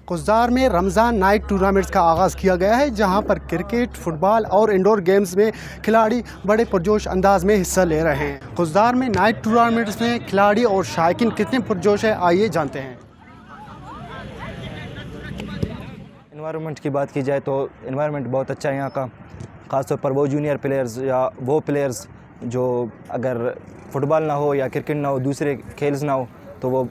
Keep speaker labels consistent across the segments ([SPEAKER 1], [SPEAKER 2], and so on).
[SPEAKER 1] قزار میں رمضان night tournaments کا آغاز کیا گیا ہے، جہاں پر کرکٹ، فٹ بال اور انڈور گیمز میں کھلاڑی بڑے پرجوش انداز میں حصہ لے رہے ہیں۔ قزار میں نائٹ ٹورنامنٹس میں کھلاڑی اور شائقین کتنے پرجوش ہیں، آئیے جانتے ہیں۔
[SPEAKER 2] انوائرمنٹ کی بات کی جائے تو انوائرمنٹ بہت اچھا ہے یہاں کا، خاص طور پر وہ جونیئر پلیئرز یا وہ پلیئرز جو اگر فٹ بال نہ ہو یا کرکٹ نہ ہو، دوسرے کھیلز نہ ہو، تو وہ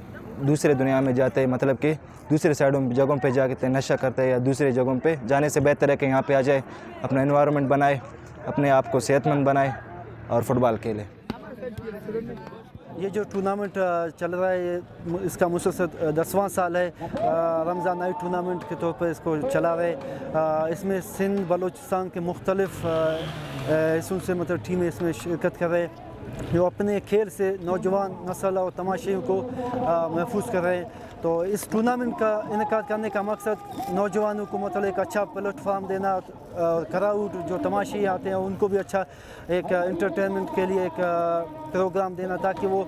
[SPEAKER 2] دوسرے دنیا میں جاتے ہیں، مطلب کہ دوسرے جگہوں پہ جا کے نشہ کرتے ہیں، یا دوسرے جگہوں پہ جانے سے بہتر ہے کہ یہاں پہ آ جائے، اپنا انوائرمنٹ بنائے، اپنے آپ کو صحت مند بنائے اور فٹ بال کھیلے۔
[SPEAKER 3] یہ جو ٹورنامنٹ چل رہا ہے اس کا مسلسل 10واں سال ہے، رمضان نائٹ ٹورنامنٹ کے طور پر اس کو چلا رہے۔ اس میں سندھ بلوچستان کے مختلف حصوں سے مطلب ٹیمیں اس میں شرکت کر رہے، جو اپنے کھیل سے نوجوان نسل اور تماشائیوں کو محفوظ کر رہے ہیں۔ تو اس ٹورنامنٹ کا انعقاد کرنے کا مقصد نوجوانوں کو مطلب ایک اچھا پلیٹ فارم دینا، کراؤڈ جو تماشائی آتے ہیں ان کو بھی اچھا ایک انٹرٹینمنٹ کے لیے ایک پروگرام دینا، تاکہ وہ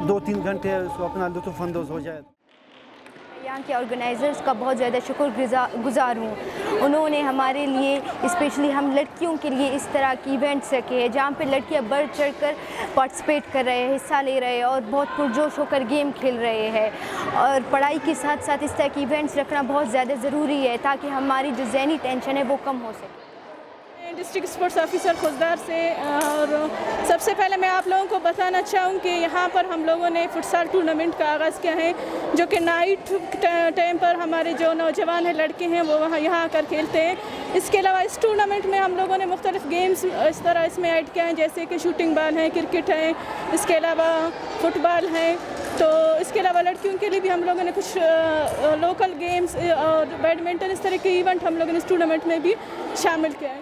[SPEAKER 3] 2-3 گھنٹے اس کو اپنا لطف اندوز ہو جائے۔
[SPEAKER 4] یہاں کے آرگنائزرز کا بہت زیادہ شکر گزار ہوں، انہوں نے ہمارے لیے اسپیشلی ہم لڑکیوں کے لیے اس طرح کی ایونٹس رکھے ہیں جہاں پہ لڑکیاں بڑھ چڑھ کر پارٹیسپیٹ کر رہے ہیں، حصہ لے رہے ہیں اور بہت پرجوش ہو کر گیم کھیل رہے ہیں۔ اور پڑھائی کے ساتھ ساتھ اس طرح کی ایونٹس رکھنا بہت زیادہ ضروری ہے تاکہ ہماری جو ذہنی ٹینشن ہے وہ کم ہو سکے۔
[SPEAKER 5] ڈسٹرکٹ اسپورٹس آفیسر قزار سے، اور سب سے پہلے میں آپ لوگوں کو بتانا چاہوں کہ یہاں پر ہم لوگوں نے فٹسال ٹورنامنٹ کا آغاز کیا ہے، جو کہ نائٹ ٹائم پر ہمارے جو نوجوان ہیں، لڑکے ہیں، وہ وہاں یہاں آ کر کھیلتے ہیں۔ اس کے علاوہ اس ٹورنامنٹ میں ہم لوگوں نے مختلف گیمز اس طرح اس میں ایڈ کیا ہیں، جیسے کہ شوٹنگ بال ہے، کرکٹ ہے، اس کے علاوہ فٹ بال ہے۔ تو اس کے علاوہ لڑکیوں کے لیے بھی ہم لوگوں نے کچھ لوکل گیمز اور بیڈمنٹن، اس طرح کے ایونٹ ہم لوگوں نے اس ٹورنامنٹ میں بھی شامل کیا ہے۔